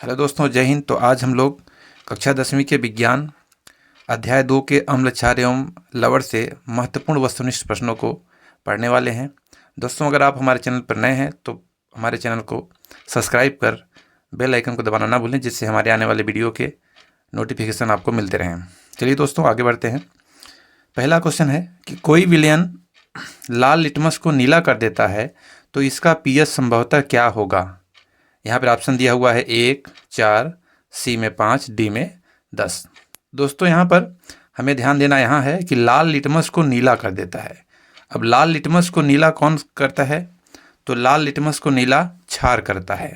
Hello दोस्तों, जय हिंद। तो आज हम लोग कक्षा 10वीं के विज्ञान अध्याय 2 के अम्ल क्षार एवं लवण से महत्वपूर्ण वस्तुनिष्ठ प्रश्नों को पढ़ने वाले हैं। दोस्तों, अगर आप हमारे चैनल पर नए हैं तो हमारे चैनल को सब्सक्राइब कर बेल आइकन को दबाना ना भूलें, जिससे हमारे आने वाले वीडियो के नोटिफिकेशन आपको मिलते रहें। चलिए दोस्तों, आगे बढ़ते हैं। पहला क्वेश्चन है कि कोई विलयन लाल लिटमस को नीला कर देता है तो इसका पीएच संभवतः क्या होगा। यहाँ पर ऑप्शन दिया हुआ है 1, 4, सी में 5, डी में 10। दोस्तों, यहाँ पर हमें ध्यान देना यहाँ है कि लाल लिटमस को नीला कर देता है। अब लाल लिटमस को नीला कौन करता है? तो लाल लिटमस को नीला क्षार करता है,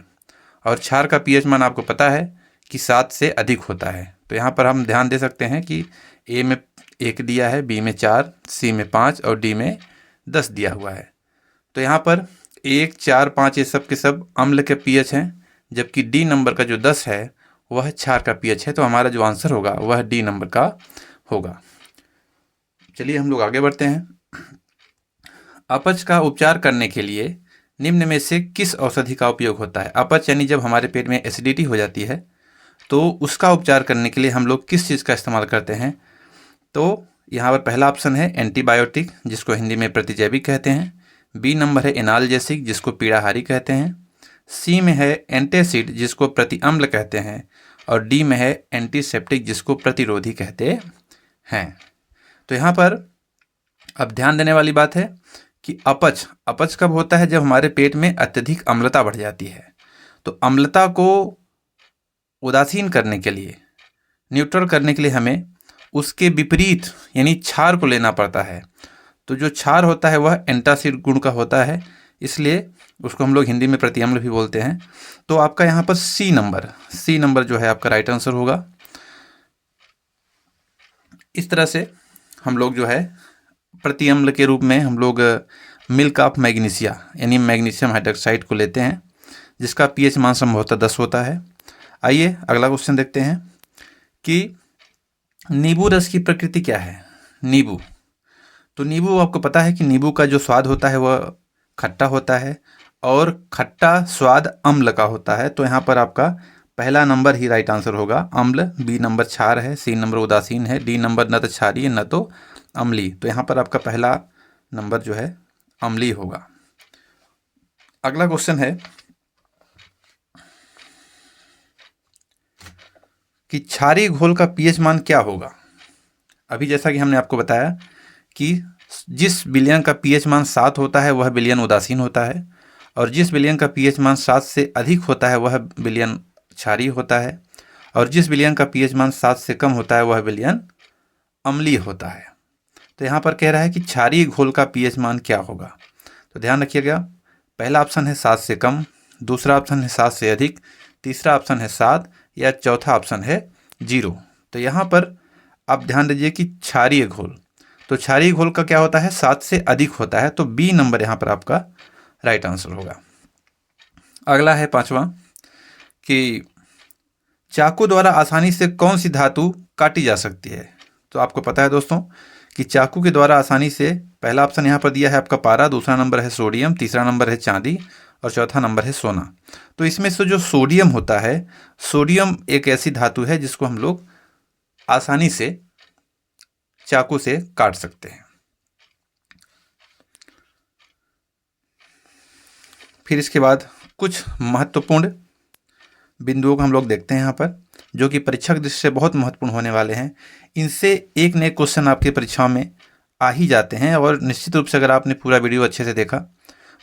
और क्षार का पीएच मान आपको पता है कि 7 से अधिक होता है। तो यहाँ पर हम ध्यान दे सकते हैं कि ए में 1 दिया है, बी में 4, सी में 5 और डी में 10 दिया हुआ है। तो यहाँ पर 1, 4, 5 ये सब के सब अम्ल के पीएच हैं, जबकि डी नंबर का जो 10 है वह क्षार का पीएच है। तो हमारा जो आंसर होगा वह डी नंबर का होगा। चलिए हम लोग आगे बढ़ते हैं। अपच का उपचार करने के लिए निम्न में से किस औषधि का उपयोग होता है? अपच यानी जब हमारे पेट में एसिडिटी हो जाती है तो उसका उपचार करने के लिए हम लोग किस चीज़ का इस्तेमाल करते हैं? तो यहाँ पर पहला ऑप्शन है एंटीबायोटिक, जिसको हिंदी में प्रतिजैविक कहते हैं। बी नंबर है एनाल्जेसिक, जिसको पीड़ाहारी कहते हैं। सी में है एंटासिड, जिसको प्रतिअम्ल कहते हैं। और डी में है एंटीसेप्टिक, जिसको प्रतिरोधी कहते हैं। तो यहाँ पर अब ध्यान देने वाली बात है कि अपच कब होता है? जब हमारे पेट में अत्यधिक अम्लता बढ़ जाती है। तो अम्लता को उदासीन करने के लिए, न्यूट्रल करने के लिए हमें उसके विपरीत यानी क्षार को लेना पड़ता है। तो जो क्षार होता है वह एंटासिड गुण का होता है, इसलिए उसको हम लोग हिंदी में प्रतिअम्ल भी बोलते हैं। तो आपका यहाँ पर सी नंबर जो है आपका राइट आंसर होगा। इस तरह से हम लोग जो है प्रतिअम्ल के रूप में हम लोग मिल्क ऑफ मैग्नीशिया यानी मैग्नीशियम हाइड्रोक्साइड को लेते हैं, जिसका पीएच मान संभवतः 10 होता है। आइए अगला क्वेश्चन देखते हैं कि नींबू रस की प्रकृति क्या है? नींबू, तो नींबू आपको पता है कि नींबू का जो स्वाद होता है वह खट्टा होता है, और खट्टा स्वाद अम्ल का होता है। तो यहाँ पर आपका पहला नंबर ही राइट आंसर होगा, अम्ल। बी नंबर क्षार है, सी नंबर उदासीन है, डी नंबर न तो क्षारीय है न तो अम्लीय। तो यहाँ पर आपका पहला नंबर जो है अम्लीय होगा। अगला क्वेश्चन है कि क्षारीय घोल का पीएच मान क्या होगा? अभी जैसा कि हमने आपको बताया कि जिस विलयन का पीएच मान 7 होता है वह विलयन उदासीन होता है, और जिस विलयन का पीएच मान 7 से अधिक होता है वह विलयन क्षारीय होता है, और जिस विलयन का पीएच मान 7 से कम होता है वह विलयन अम्लीय होता है। तो यहाँ पर कह रहा है कि क्षारीय घोल का पीएच मान क्या होगा। तो ध्यान रखिएगा, पहला ऑप्शन है 7 से कम, दूसरा ऑप्शन है 7 से अधिक, तीसरा ऑप्शन है 7, या चौथा ऑप्शन है 0। तो यहाँ पर आप ध्यान दीजिए कि क्षारीय घोल, तो क्षारीय घोल का क्या होता है? 7 से अधिक होता है। तो बी नंबर यहाँ पर आपका राइट आंसर होगा। अगला है पांचवा कि चाकू द्वारा आसानी से कौन सी धातु काटी जा सकती है? तो आपको पता है दोस्तों कि चाकू के द्वारा आसानी से, पहला ऑप्शन यहाँ पर दिया है आपका पारा, दूसरा नंबर है सोडियम, तीसरा नंबर है चांदी और चौथा नंबर है सोना। तो इसमें से जो सोडियम होता है, सोडियम एक ऐसी धातु है जिसको हम लोग आसानी से चाकू से काट सकते हैं। फिर इसके बाद कुछ महत्वपूर्ण बिंदुओं को हम लोग देखते हैं यहाँ पर, जो कि परीक्षा की दृष्टि से बहुत महत्वपूर्ण होने वाले हैं। इनसे एक न एक क्वेश्चन आपके परीक्षा में आ ही जाते हैं, और निश्चित रूप से अगर आपने पूरा वीडियो अच्छे से देखा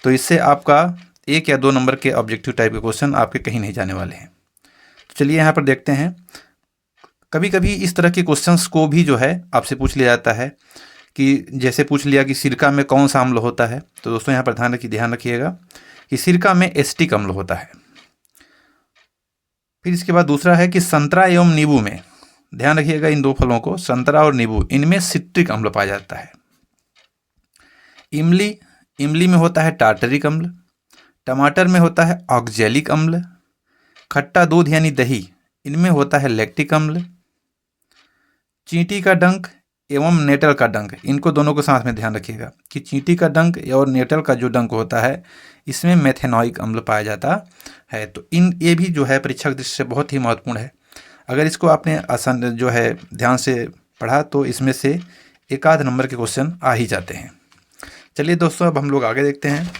तो इससे आपका 1 या 2 नंबर के ऑब्जेक्टिव टाइप के क्वेश्चन आपके कहीं नहीं जाने वाले हैं। तो चलिए यहाँ पर देखते हैं। कभी कभी इस तरह के क्वेश्चंस को भी जो है आपसे पूछ लिया जाता है कि जैसे पूछ लिया कि सिरका में कौन सा अम्ल होता है। तो दोस्तों यहाँ पर ध्यान रखिएगा कि सिरका में एसिटिक अम्ल होता है। फिर इसके बाद दूसरा है कि संतरा एवं नींबू में, ध्यान रखिएगा इन दो फलों को, संतरा और नींबू, इनमें सिट्रिक अम्ल पाया जाता है। इमली में होता है टार्टरिक अम्ल, टमाटर में होता है ऑक्जेलिक अम्ल, खट्टा दूध यानी दही, इनमें होता है लैक्टिक अम्ल, चींटी का डंक एवं नेटल का डंक, इनको दोनों को साथ में ध्यान रखिएगा कि चींटी का डंक और नेटल का जो डंक होता है इसमें मेथेनॉइक अम्ल पाया जाता है। तो ये भी जो है परीक्षा की दृष्टि से बहुत ही महत्वपूर्ण है। अगर इसको आपने आसान जो है ध्यान से पढ़ा तो इसमें से एक आध नंबर के क्वेश्चन आ ही जाते हैं। चलिए दोस्तों, अब हम लोग आगे देखते हैं।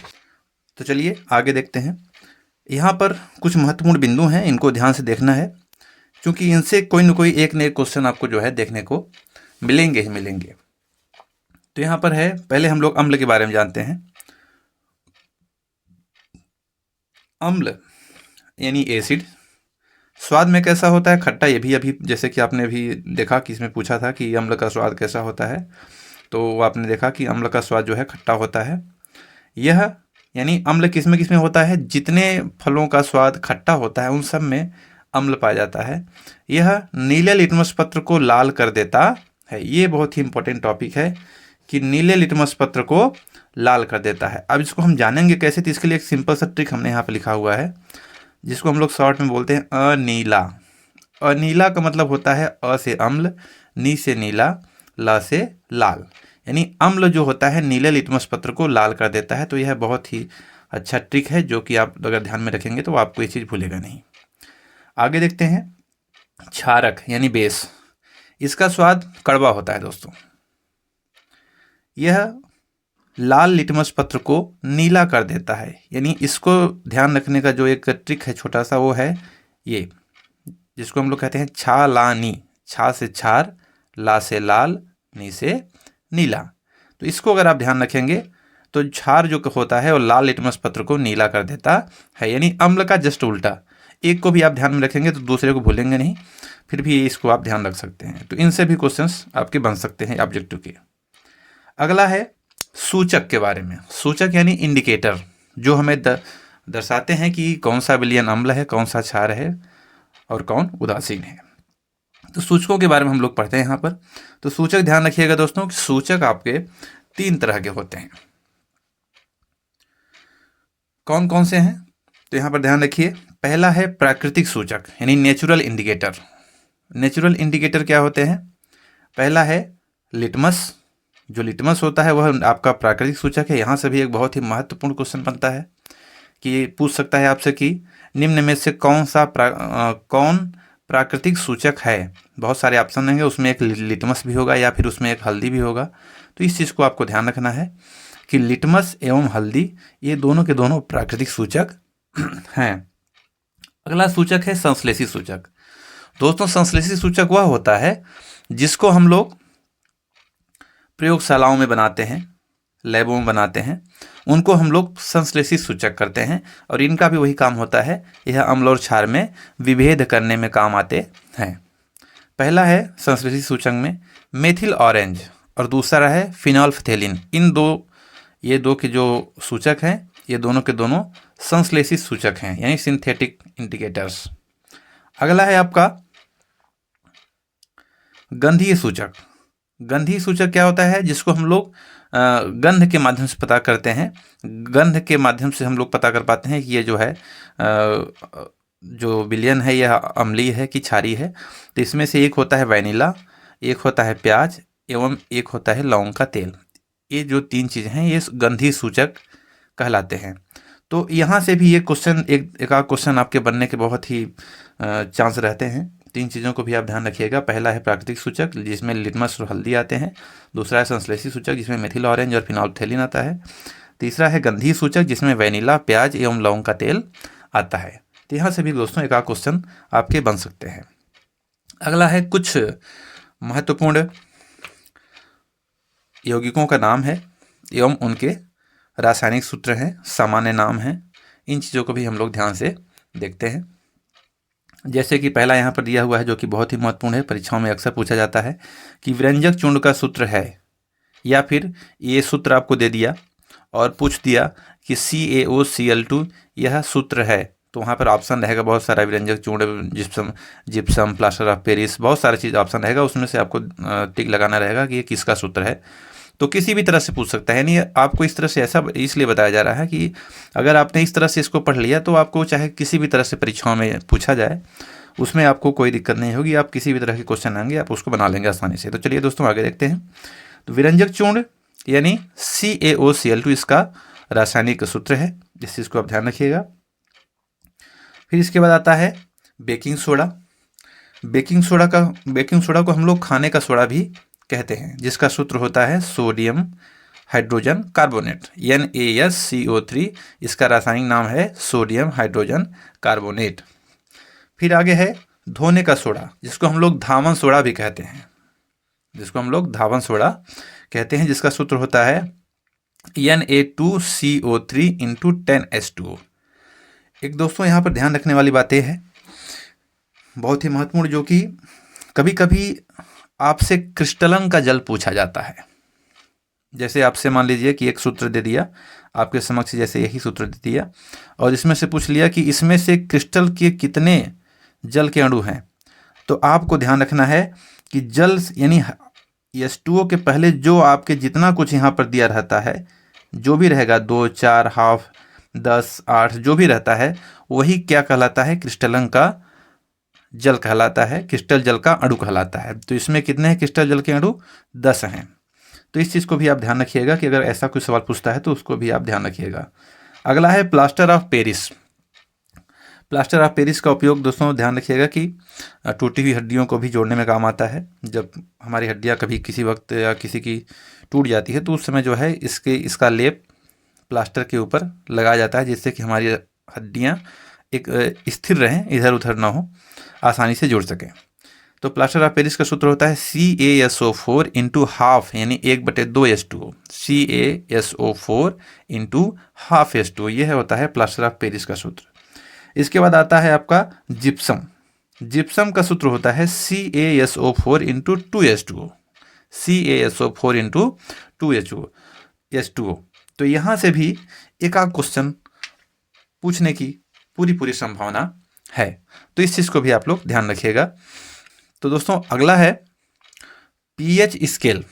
तो चलिए आगे देखते हैं। यहाँ पर कुछ महत्वपूर्ण बिंदु हैं, इनको ध्यान से देखना है, क्योंकि इनसे कोई न कोई एक नए क्वेश्चन आपको जो है देखने को मिलेंगे ही मिलेंगे। तो यहाँ पर है, पहले हम लोग अम्ल के बारे में जानते हैं। अम्ल यानी एसिड स्वाद में कैसा होता है? खट्टा। ये भी अभी जैसे कि आपने भी देखा कि इसमें पूछा था कि अम्ल का स्वाद कैसा होता है, तो आपने देखा कि अम्ल का स्वाद जो है खट्टा होता है। यह यानी अम्ल किसमें किसमें होता है? जितने फलों का स्वाद खट्टा होता है उन सब में अम्ल पाया जाता है। यह नीले लिटमस पत्र को लाल कर देता है। ये बहुत ही इंपॉर्टेंट टॉपिक है कि नीले लिटमस पत्र को लाल कर देता है। अब इसको हम जानेंगे कैसे, तो इसके लिए एक सिंपल सा ट्रिक हमने यहाँ पर लिखा हुआ है, जिसको हम लोग शॉर्ट में बोलते हैं अनीला। अनीला का मतलब होता है अ से अम्ल, नी से नीला, ला से लाल। यानी अम्ल जो होता है नीले लिटमस पत्र को लाल कर देता है। तो यह बहुत ही अच्छा ट्रिक है, जो कि आप अगर ध्यान में रखेंगे तो आपको ये चीज़ भूलेगा नहीं। आगे देखते हैं। क्षारक यानी बेस, इसका स्वाद कड़वा होता है दोस्तों। यह लाल लिटमस पत्र को नीला कर देता है। यानी इसको ध्यान रखने का जो एक ट्रिक है छोटा सा, वो है ये, जिसको हम लोग कहते हैं छालानी। छा से क्षार, ला से लाल, नी से नीला। तो इसको अगर आप ध्यान रखेंगे तो क्षार जो होता है वो लाल लिटमस पत्र को नीला कर देता है। यानी अम्ल का जस्ट उल्टा। एक को भी आप ध्यान में रखेंगे तो दूसरे को भूलेंगे नहीं, फिर भी इसको आप ध्यान रख सकते हैं। तो इनसे भी क्वेश्चंस आपके बन सकते हैं ऑब्जेक्टिव के। अगला है सूचक के बारे में। सूचक यानी इंडिकेटर, जो हमें दर्शाते हैं कि कौन सा विलयन अम्ल है, कौन सा क्षार है और कौन उदासीन है। तो सूचकों के बारे में हम लोग पढ़ते हैं यहाँ पर। तो सूचक ध्यान रखिएगा दोस्तों कि सूचक आपके 3 तरह के होते हैं। कौन कौन से हैं? तो यहाँ पर ध्यान रखिए। पहला है प्राकृतिक सूचक यानी नेचुरल इंडिकेटर। नेचुरल इंडिकेटर क्या होते हैं? पहला है लिटमस। जो लिटमस होता है वह आपका प्राकृतिक सूचक है। यहाँ से भी एक बहुत ही महत्वपूर्ण क्वेश्चन बनता है कि पूछ सकता है आपसे कि निम्न में से कौन प्राकृतिक सूचक है। बहुत सारे ऑप्शन रहेंगे, उसमें एक लिटमस भी होगा या फिर उसमें एक हल्दी भी होगा। तो इस चीज़ को आपको ध्यान रखना है कि लिटमस एवं हल्दी ये दोनों के दोनों प्राकृतिक सूचक हैं। अगला सूचक है संश्लेषी सूचक। दोस्तों, संश्लेषी सूचक वह होता है जिसको हम लोग प्रयोगशालाओं में बनाते हैं, लैबों में बनाते हैं, उनको हम लोग संश्लेषी सूचक करते हैं। और इनका भी वही काम होता है, यह अम्ल और क्षार में विभेद करने में काम आते हैं। पहला है संश्लेषी सूचक में मेथिल ऑरेंज और दूसरा है फिनोल्फथेलिन। ये दो के जो सूचक हैं, ये दोनों के दोनों संश्लेषी सूचक हैं यानी सिंथेटिक इंडिकेटर्स। अगला है आपका गंधीय सूचक। गंधीय सूचक क्या होता है? जिसको हम लोग गंध के माध्यम से पता करते हैं। गंध के माध्यम से हम लोग पता कर पाते हैं कि ये जो है जो विलयन है यह अम्लीय है कि क्षारीय है। तो इसमें से एक होता है वैनिला, एक होता है प्याज एवं एक होता है लौंग का तेल। ये जो 3 चीज़ें हैं ये गंधीय सूचक कहलाते हैं। तो यहाँ से भी ये क्वेश्चन एक आध क्वेश्चन आपके बनने के बहुत ही चांस रहते हैं। 3 चीज़ों को भी आप ध्यान रखिएगा। पहला है प्राकृतिक सूचक जिसमें लिटमस और हल्दी आते हैं। दूसरा है संश्लेषी सूचक जिसमें मेथिल ऑरेंज और फिनोल्फथेलिन आता है। तीसरा है गंधीय सूचक जिसमें वैनिला, प्याज एवं लौंग का तेल आता है। तो यहाँ से भी दोस्तों एक आध क्वेश्चन आपके बन सकते हैं। अगला है कुछ महत्वपूर्ण यौगिकों का नाम है एवं उनके रासायनिक सूत्र हैं, सामान्य नाम हैं। इन चीज़ों को भी हम लोग ध्यान से देखते हैं। जैसे कि पहला यहाँ पर दिया हुआ है जो कि बहुत ही महत्वपूर्ण है, परीक्षाओं में अक्सर पूछा जाता है कि व्यंजक चूर्ण का सूत्र है, या फिर ये सूत्र आपको दे दिया और पूछ दिया कि CaOCl2 यह सूत्र है। तो वहाँ पर ऑप्शन रहेगा बहुत सारा, व्यंजक चूर्ण, जिप्सम, प्लास्टर ऑफ पेरिस, बहुत सारा चीज़ ऑप्शन रहेगा। उसमें से आपको टिक लगाना रहेगा कि ये किसका सूत्र है। तो किसी भी तरह से पूछ सकता है। नहीं, आपको इस तरह से ऐसा इसलिए बताया जा रहा है कि अगर आपने इस तरह से इसको पढ़ लिया तो आपको चाहे किसी भी तरह से परीक्षाओं में पूछा जाए उसमें आपको कोई दिक्कत नहीं होगी, आप किसी भी तरह के क्वेश्चन आएंगे आप उसको बना लेंगे आसानी से। तो चलिए दोस्तों आगे देखते हैं। तो विरंजक चूर्ण यानी CaOCl2 इसका रासायनिक सूत्र है, इस चीज़ को आप ध्यान रखिएगा। फिर इसके बाद आता है बेकिंग सोडा। बेकिंग सोडा को हम लोग खाने का सोडा भी कहते हैं, जिसका सूत्र होता है सोडियम हाइड्रोजन कार्बोनेट NaSCO3, इसका रासायनिक नाम है सोडियम हाइड्रोजन कार्बोनेट। फिर आगे है धोने का सोडा, जिसको हम लोग धावन सोडा भी कहते हैं, जिसका सूत्र होता है Na2CO3 × 10H2O। एक दोस्तों यहाँ पर ध्यान रखने वाली बात यह है, बहुत ही महत्वपूर्ण, जो कि कभी कभी आपसे क्रिस्टलन का जल पूछा जाता है। जैसे आपसे मान लीजिए कि एक सूत्र दे दिया आपके समक्ष, जैसे यही सूत्र दे दिया, और इसमें से पूछ लिया कि इसमें से क्रिस्टल के कितने जल के अणु हैं। तो आपको ध्यान रखना है कि जल यानी H2O के पहले जो आपके जितना कुछ यहाँ पर दिया रहता है, जो भी रहेगा 2, 4, हाफ, 10, 8 जो भी रहता है, वही क्या कहलाता है, क्रिस्टलन का जल कहलाता है, क्रिस्टल जल का अणु कहलाता है। तो इसमें कितने हैं क्रिस्टल जल के अणु? 10 हैं। तो इस चीज़ को भी आप ध्यान रखिएगा कि अगर ऐसा कोई सवाल पूछता है तो उसको भी आप ध्यान रखिएगा। अगला है plaster of Paris. Plaster of Paris का उपयोग दोस्तों ध्यान रखिएगा कि टूटी हुई हड्डियों को भी जोड़ने में काम आता है। जब हमारी हड्डियां कभी किसी वक्त या किसी की टूट जाती है तो उस समय जो है इसका लेप प्लास्टर के ऊपर लगाया जाता है, जिससे कि हमारी हड्डियां एक स्थिर रहें, इधर उधर ना हो, आसानी से जुड़ सकें। तो प्लास्टर ऑफ पेरिस का सूत्र होता है CaSO4 × हाफ यानी 1/2 H2O। CaSO4 × हाफ H2O, यह होता है प्लास्टर ऑफ पेरिस का सूत्र। इसके बाद आता है आपका जिप्सम। जिप्सम का सूत्र होता है CaSO4 × 2H2O। CaSO4 × 2H2O। तो यहाँ से भी एक आध क्वेश्चन पूछने की पूरी संभावना है, तो इस चीज़ को भी आप लोग ध्यान रखिएगा। तो दोस्तों अगला है pH स्केल।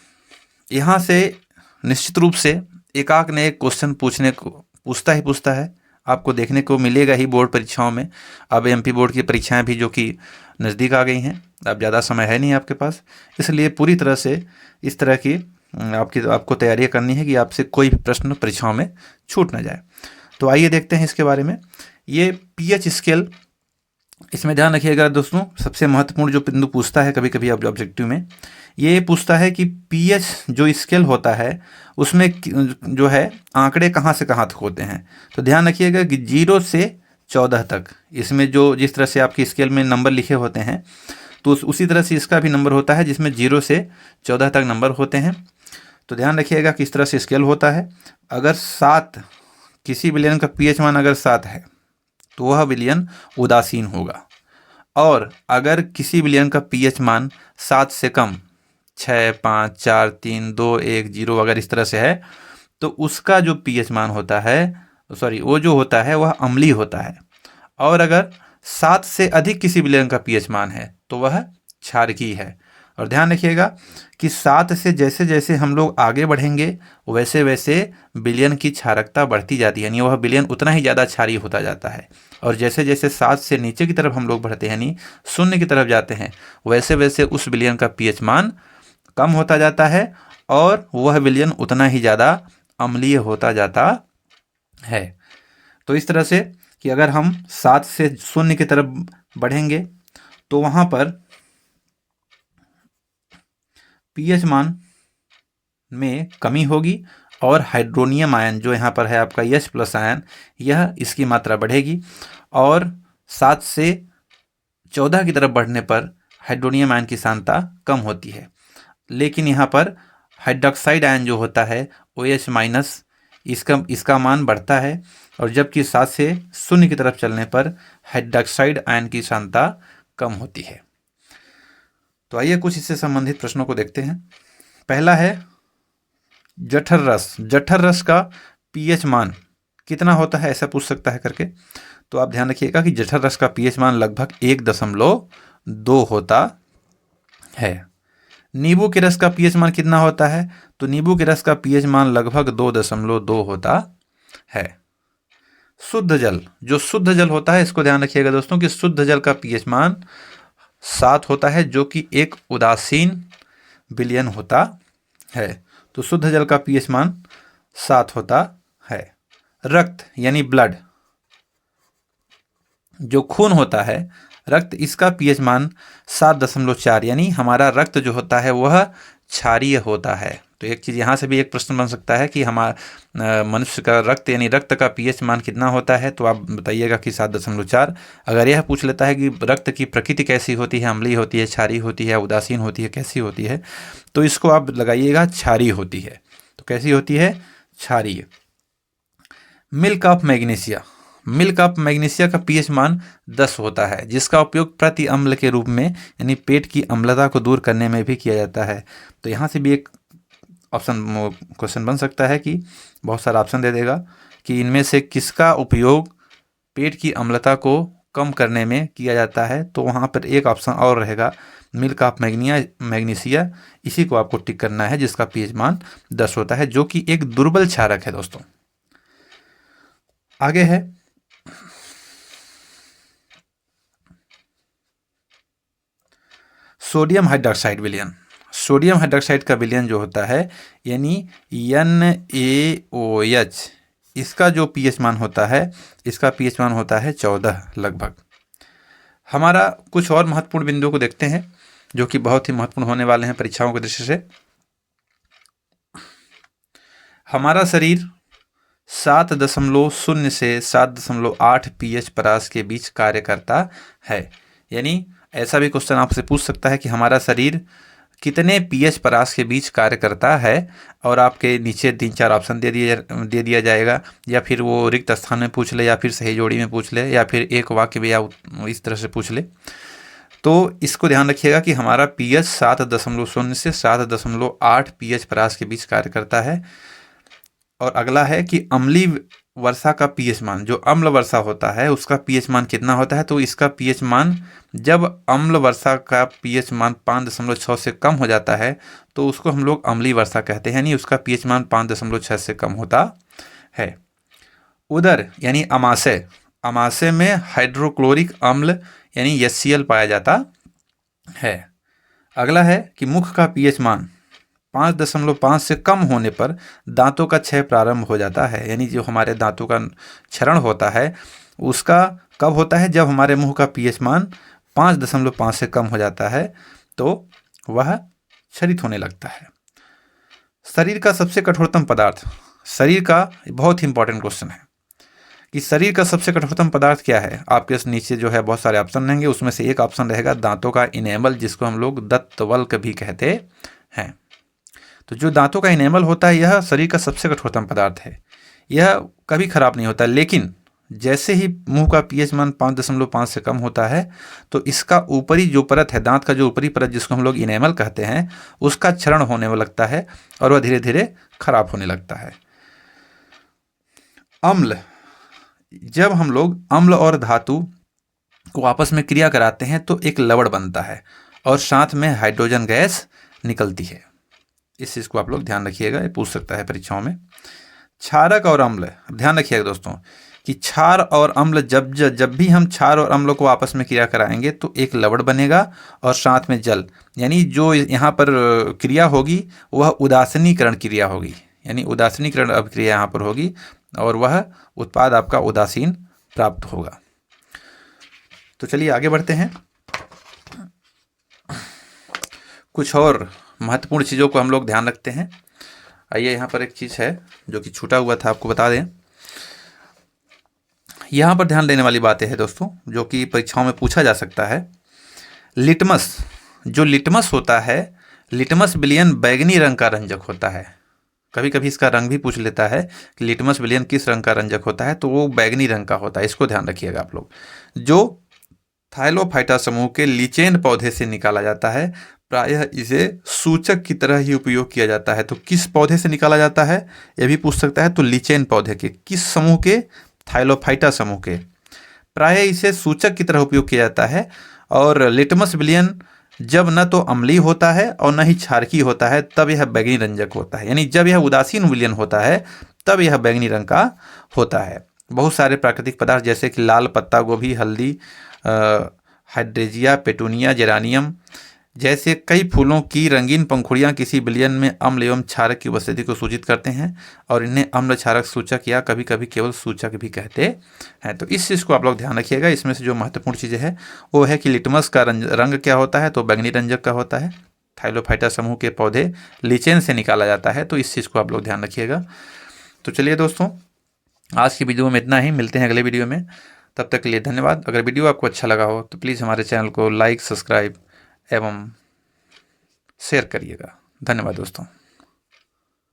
यहाँ से निश्चित रूप से एक आध ने एक क्वेश्चन पूछता है, आपको देखने को मिलेगा ही बोर्ड परीक्षाओं में। अब MP बोर्ड की परीक्षाएं भी जो कि नज़दीक आ गई हैं, अब ज़्यादा समय है नहीं आपके पास, इसलिए पूरी तरह से इस तरह की आपको तैयारियां करनी है कि आपसे कोई भी प्रश्न परीक्षाओं में छूट ना जाए। तो आइए देखते हैं इसके बारे में। ये pH स्केल, इसमें ध्यान रखिएगा दोस्तों, सबसे महत्वपूर्ण जो बिंदु पूछता है कभी कभी ऑब्जेक्टिव में, ये पूछता है कि pH जो स्केल होता है उसमें जो है आंकड़े कहाँ से कहाँ तक होते हैं। तो ध्यान रखिएगा कि 0 से 14 तक, इसमें जो जिस तरह से आपकी स्केल में नंबर लिखे होते हैं तो उसी तरह से इसका भी नंबर होता है, जिसमें 0 से 14 तक नंबर होते हैं। तो ध्यान रखिएगा किस तरह से स्केल होता है। अगर 7, किसी विलयन का pH मान अगर 7 है तो वह विलयन उदासीन होगा, और अगर किसी विलयन का pH मान 7 से कम, 6, 5, 4, 3, 2, 1, 0 अगर इस तरह से है, तो उसका जो pH मान होता है, वो जो होता है वह अम्लीय होता है। और अगर 7 से अधिक किसी विलयन का pH मान है तो वह क्षारकीय है। और ध्यान रखिएगा कि 7 से जैसे जैसे हम लोग आगे बढ़ेंगे वैसे वैसे विलयन की क्षारकता बढ़ती जाती है, यानी वह विलयन उतना ही ज़्यादा क्षारीय होता जाता है। और जैसे जैसे 7 से नीचे की तरफ हम लोग बढ़ते हैं, यानी 0 की तरफ जाते हैं, वैसे वैसे उस विलयन का pH मान कम होता जाता है और वह विलयन उतना ही ज़्यादा अम्लीय होता जाता है। तो इस तरह से कि अगर हम 7 से 0 की तरफ बढ़ेंगे तो वहाँ पर pH मान में कमी होगी और हाइड्रोनियम आयन जो यहाँ पर है आपका H+ आयन, यह इसकी मात्रा बढ़ेगी। और 7 से 14 की तरफ बढ़ने पर हाइड्रोनियम आयन की सांद्रता कम होती है, लेकिन यहाँ पर हाइड्रोक्साइड आयन जो होता है OH- इसका मान बढ़ता है, और जबकि 7 से 0 की तरफ चलने पर हाइड्रोक्साइड आयन की सांद्रता कम होती है। तो आइए कुछ इससे संबंधित प्रश्नों को देखते हैं। पहला है जठर रस। जठर रस का pH मान कितना होता है, ऐसा पूछ सकता है करके। तो आप ध्यान रखिएगा कि जठर रस का pH मान लगभग 1.2 होता है। नींबू के रस का pH मान कितना होता है, तो नींबू के रस का pH मान लगभग 2.2 होता है। शुद्ध जल, जो शुद्ध जल होता है, इसको ध्यान रखिएगा दोस्तों कि शुद्ध जल का पीएच मान 7 होता है, जो कि एक उदासीन विलयन होता है। तो शुद्ध जल का पीएच मान 7 होता है। रक्त यानी ब्लड, जो खून होता है, रक्त, इसका पीएच मान 7.4, यानी हमारा रक्त जो होता है वह क्षारीय होता है। तो एक चीज़ यहाँ से भी एक प्रश्न बन सकता है कि हमारा मनुष्य का रक्त यानी रक्त का पीएच मान कितना होता है, तो आप बताइएगा कि 7.4। अगर यह पूछ लेता है कि रक्त की प्रकृति कैसी होती है, अम्लीय होती है, क्षारीय होती है, उदासीन होती है, कैसी होती है, तो इसको आप लगाइएगा क्षारीय होती है। तो कैसी होती है? क्षारीय। Milk of magnesia, milk of magnesia का पीएच मान 10 होता है, जिसका उपयोग प्रति अम्ल के रूप में यानी पेट की अम्लता को दूर करने में भी किया जाता है। तो यहाँ से भी एक क्वेश्चन बन सकता है कि बहुत सारा ऑप्शन दे देगा कि इनमें से किसका उपयोग पेट की अम्लता को कम करने में किया जाता है, तो वहाँ पर एक ऑप्शन और रहेगा मिल्क ऑफ मैग्नीशिया। इसी को आपको टिक करना है, जिसका पीएच मान 10 होता है, जो कि एक दुर्बल क्षारक है दोस्तों। आगे है सोडियम हाइड्रोक्साइड विलयन। सोडियम हाइड्रोक्साइड का विलयन जो होता है यानी NaOH, इसका जो पीएच मान होता है, इसका पीएच मान होता है 14 लगभग। हमारा कुछ और महत्वपूर्ण बिंदुओं को देखते हैं जो कि बहुत ही महत्वपूर्ण होने वाले हैं परीक्षाओं की दृष्टि से। हमारा शरीर 7.0 से 7.8 pH परास के बीच कार्य करता है। यानी ऐसा भी क्वेश्चन आपसे पूछ सकता है कि हमारा शरीर कितने pH परास के बीच कार्य करता है, और आपके नीचे 3-4 ऑप्शन दे दिया जाएगा, या फिर वो रिक्त स्थान में पूछ ले, या फिर सही जोड़ी में पूछ ले, या फिर एक वाक्य में या इस तरह से पूछ ले। तो इसको ध्यान रखिएगा कि हमारा pH 7.0 से 7.8 pH परास के बीच कार्य करता है। और अगला है कि अम्लीय वर्षा का पीएच मान, जो अम्ल वर्षा होता है उसका पीएच मान कितना होता है, तो इसका पीएच मान, जब अम्ल वर्षा का पीएच मान 5.6 से कम हो जाता है तो उसको हम लोग अम्लीय वर्षा कहते हैं, यानी उसका पीएच मान 5.6 से कम होता है। उदर यानी अमाशय, अमाशय में हाइड्रोक्लोरिक अम्ल यानी HCl पाया जाता है। अगला है कि मुख का पीएच मान 5.5 से कम होने पर दांतों का क्षय प्रारंभ हो जाता है, यानी जो हमारे दांतों का क्षरण होता है उसका कब होता है, जब हमारे मुंह का पीएच मान 5.5 से कम हो जाता है तो वह क्षरित होने लगता है। शरीर का सबसे कठोरतम पदार्थ, शरीर का बहुत ही इंपॉर्टेंट क्वेश्चन है कि शरीर का सबसे कठोरतम पदार्थ क्या है। आपके नीचे जो है बहुत सारे ऑप्शन रहेंगे, उसमें से एक ऑप्शन रहेगा दांतों का इनेमल, जिसको हम लोग दंतवल्क भी कहते हैं। तो जो दांतों का इनेमल होता है यह शरीर का सबसे कठोरतम पदार्थ है। यह कभी खराब नहीं होता, लेकिन जैसे ही मुंह का पीएच मान 5.5 से कम होता है तो इसका ऊपरी जो परत है, दांत का जो ऊपरी परत जिसको हम लोग इनेमल कहते हैं, उसका क्षरण होने लगता है और वह धीरे धीरे खराब होने लगता है। अम्ल, जब हम लोग अम्ल और धातु को आपस में क्रिया कराते हैं तो एक लवण बनता है और साथ में हाइड्रोजन गैस निकलती है। इस चीज़ को आप लोग ध्यान रखिएगा, ये पूछ सकता है परीक्षाओं में। क्षारक और अम्ल, ध्यान रखिएगा दोस्तों कि क्षार और अम्ल, जब भी हम क्षार और अम्ल को आपस में क्रिया कराएंगे तो एक लवण बनेगा और साथ में जल, यानी जो यहाँ पर क्रिया होगी वह उदासीनीकरण क्रिया होगी, यानी उदासीनीकरण अभिक्रिया यहाँ पर होगी और वह उत्पाद आपका उदासीन प्राप्त होगा। तो चलिए आगे बढ़ते हैं। कुछ और महत्वपूर्ण चीज़ों को हम लोग ध्यान रखते हैं। आइए, यहाँ पर एक चीज़ है जो कि छूटा हुआ था, आपको बता दें। यहाँ पर ध्यान देने वाली बातें हैं दोस्तों, जो कि परीक्षाओं में पूछा जा सकता है। लिटमस, जो लिटमस होता है, लिटमस विलयन बैगनी रंग का रंजक होता है। कभी कभी इसका रंग भी पूछ लेता है कि लिटमस विलयन किस रंग का रंजक होता है, तो वो बैगनी रंग का होता है। इसको ध्यान रखिएगा आप लोग। जो थाइलोफाइटा समूह के लीचेन पौधे से निकाला जाता है, प्रायः इसे सूचक की तरह ही उपयोग किया जाता है। तो किस पौधे से निकाला जाता है यह भी पूछ सकता है। तो लीचेन पौधे के, किस समूह के, थाइलोफाइटा समूह के। प्रायः इसे सूचक की तरह उपयोग किया जाता है। और लिटमस विलयन जब न तो अम्लीय होता है और न ही क्षारकीय होता है तब यह बैगनी रंजक होता है, यानी जब यह उदासीन विलयन होता है तब यह बैगनी रंग का होता है। बहुत सारे प्राकृतिक पदार्थ जैसे कि लाल पत्ता गोभी, हल्दी, हाइड्रेजिया, पेटूनिया, जेरानियम जैसे कई फूलों की रंगीन पंखुड़ियां किसी विलयन में अम्ल एवं क्षारक की उपस्थिति को सूचित करते हैं और इन्हें अम्ल क्षारक सूचक या कभी कभी केवल सूचक भी कहते हैं। तो इस चीज़ को आप लोग ध्यान रखिएगा। इसमें से जो महत्वपूर्ण चीज़ें है वो है कि लिटमस का रंग क्या होता है, तो बैंगनी रंजक का होता है। थाइलोफाइटा समूह के पौधे लीचेन से निकाला जाता है, तो इस चीज़ को आप लोग ध्यान रखिएगा। तो चलिए दोस्तों, आज की वीडियो में इतना ही, मिलते हैं अगले वीडियो में। तब तक के लिए धन्यवाद। अगर वीडियो आपको अच्छा लगा हो तो प्लीज़ हमारे चैनल को लाइक, सब्सक्राइब एवं शेयर करिएगा। धन्यवाद दोस्तों।